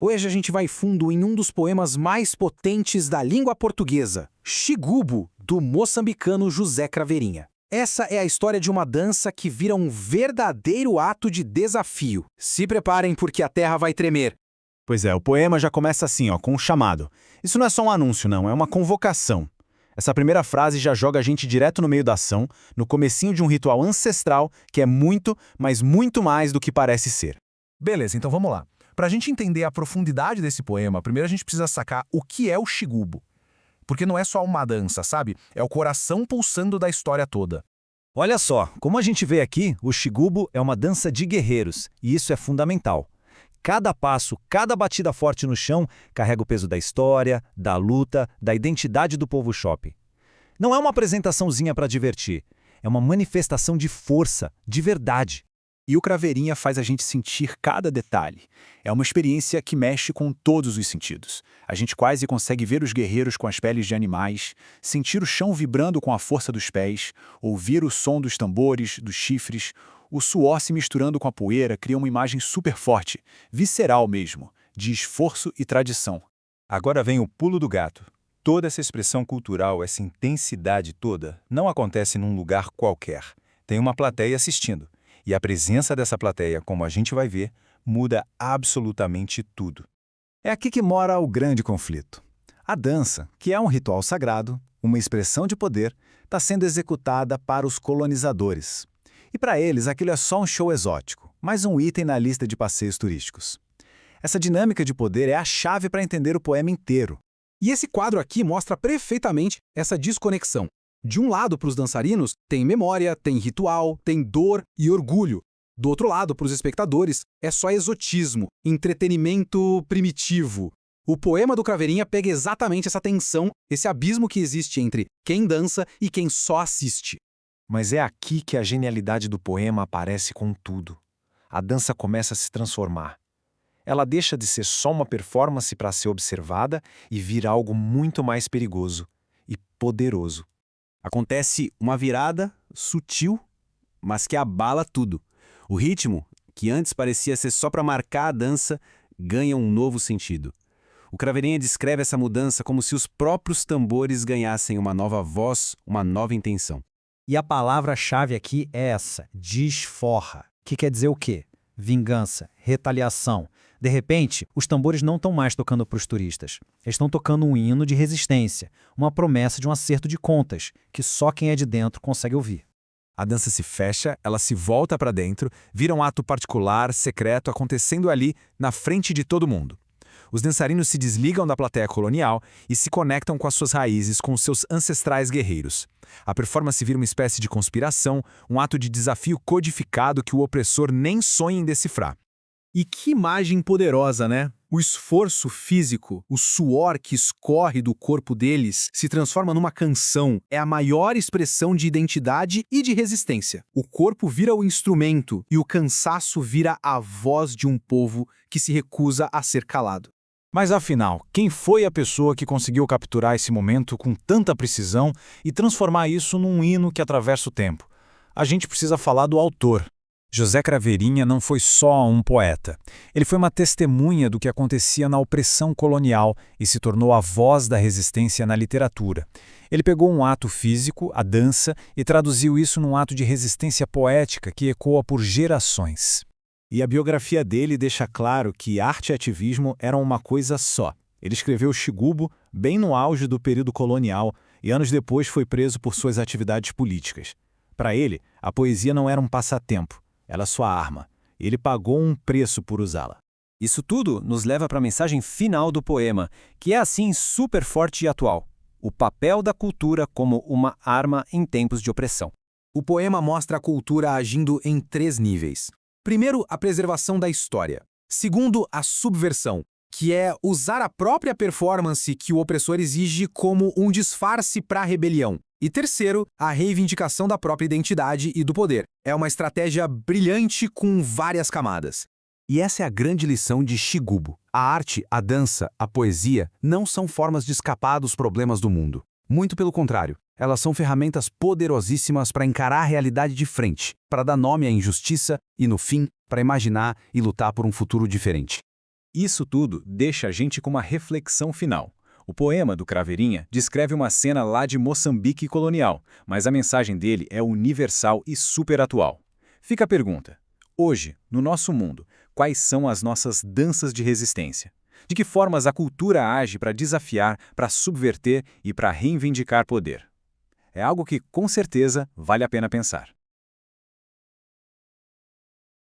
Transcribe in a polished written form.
Hoje a gente vai fundo em um dos poemas mais potentes da língua portuguesa, Xigubu, do moçambicano José Craveirinha. Essa é a história de uma dança que vira um verdadeiro ato de desafio. Se preparem porque a terra vai tremer. Pois é, o poema já começa assim, com um chamado. Isso não é só um anúncio, não, é uma convocação. Essa primeira frase já joga a gente direto no meio da ação, no comecinho de um ritual ancestral que é muito, mas muito mais do que parece ser. Beleza, então vamos lá. Para a gente entender a profundidade desse poema, primeiro a gente precisa sacar o que é o Xigubu. Porque não é só uma dança, sabe? É o coração pulsando da história toda. Olha só, como a gente vê aqui, o Xigubu é uma dança de guerreiros, e isso é fundamental. Cada passo, cada batida forte no chão carrega o peso da história, da luta, da identidade do povo chope. Não é uma apresentaçãozinha para divertir, é uma manifestação de força, de verdade. E o Craveirinha faz a gente sentir cada detalhe. É uma experiência que mexe com todos os sentidos. A gente quase consegue ver os guerreiros com as peles de animais, sentir o chão vibrando com a força dos pés, ouvir o som dos tambores, dos chifres. O suor se misturando com a poeira cria uma imagem super forte, visceral mesmo, de esforço e tradição. Agora vem o pulo do gato. Toda essa expressão cultural, essa intensidade toda, não acontece num lugar qualquer. Tem uma plateia assistindo. E a presença dessa plateia, como a gente vai ver, muda absolutamente tudo. É aqui que mora o grande conflito. A dança, que é um ritual sagrado, uma expressão de poder, está sendo executada para os colonizadores. E para eles, aquilo é só um show exótico, mais um item na lista de passeios turísticos. Essa dinâmica de poder é a chave para entender o poema inteiro. E esse quadro aqui mostra perfeitamente essa desconexão. De um lado, para os dançarinos, tem memória, tem ritual, tem dor e orgulho. Do outro lado, para os espectadores, é só exotismo, entretenimento primitivo. O poema do Craveirinha pega exatamente essa tensão, esse abismo que existe entre quem dança e quem só assiste. Mas é aqui que a genialidade do poema aparece com tudo. A dança começa a se transformar. Ela deixa de ser só uma performance para ser observada e vira algo muito mais perigoso e poderoso. Acontece uma virada sutil, mas que abala tudo. O ritmo, que antes parecia ser só para marcar a dança, ganha um novo sentido. O Craveirinha descreve essa mudança como se os próprios tambores ganhassem uma nova voz, uma nova intenção. E a palavra-chave aqui é essa, desforra. Que quer dizer o quê? Vingança, retaliação. De repente, os tambores não estão mais tocando para os turistas. Eles estão tocando um hino de resistência, uma promessa de um acerto de contas, que só quem é de dentro consegue ouvir. A dança se fecha, ela se volta para dentro, vira um ato particular, secreto, acontecendo ali, na frente de todo mundo. Os dançarinos se desligam da plateia colonial e se conectam com as suas raízes, com os seus ancestrais guerreiros. A performance vira uma espécie de conspiração, um ato de desafio codificado que o opressor nem sonha em decifrar. E que imagem poderosa, né? O esforço físico, o suor que escorre do corpo deles, se transforma numa canção. É a maior expressão de identidade e de resistência. O corpo vira o instrumento e o cansaço vira a voz de um povo que se recusa a ser calado. Mas afinal, quem foi a pessoa que conseguiu capturar esse momento com tanta precisão e transformar isso num hino que atravessa o tempo? A gente precisa falar do autor. José Craveirinha não foi só um poeta. Ele foi uma testemunha do que acontecia na opressão colonial e se tornou a voz da resistência na literatura. Ele pegou um ato físico, a dança, e traduziu isso num ato de resistência poética que ecoa por gerações. E a biografia dele deixa claro que arte e ativismo eram uma coisa só. Ele escreveu Xigubu bem no auge do período colonial e anos depois foi preso por suas atividades políticas. Para ele, a poesia não era um passatempo, era sua arma. Ele pagou um preço por usá-la. Isso tudo nos leva para a mensagem final do poema, que é assim super forte e atual. O papel da cultura como uma arma em tempos de opressão. O poema mostra a cultura agindo em 3 níveis. Primeiro, a preservação da história. Segundo, a subversão, que é usar a própria performance que o opressor exige como um disfarce para a rebelião. E terceiro, a reivindicação da própria identidade e do poder. É uma estratégia brilhante com várias camadas. E essa é a grande lição de Xigubu. A arte, a dança, a poesia não são formas de escapar dos problemas do mundo. Muito pelo contrário, elas são ferramentas poderosíssimas para encarar a realidade de frente, para dar nome à injustiça e, no fim, para imaginar e lutar por um futuro diferente. Isso tudo deixa a gente com uma reflexão final. O poema do Craveirinha descreve uma cena lá de Moçambique colonial, mas a mensagem dele é universal e super atual. Fica a pergunta: hoje, no nosso mundo, quais são as nossas danças de resistência? De que formas a cultura age para desafiar, para subverter e para reivindicar poder? É algo que, com certeza, vale a pena pensar.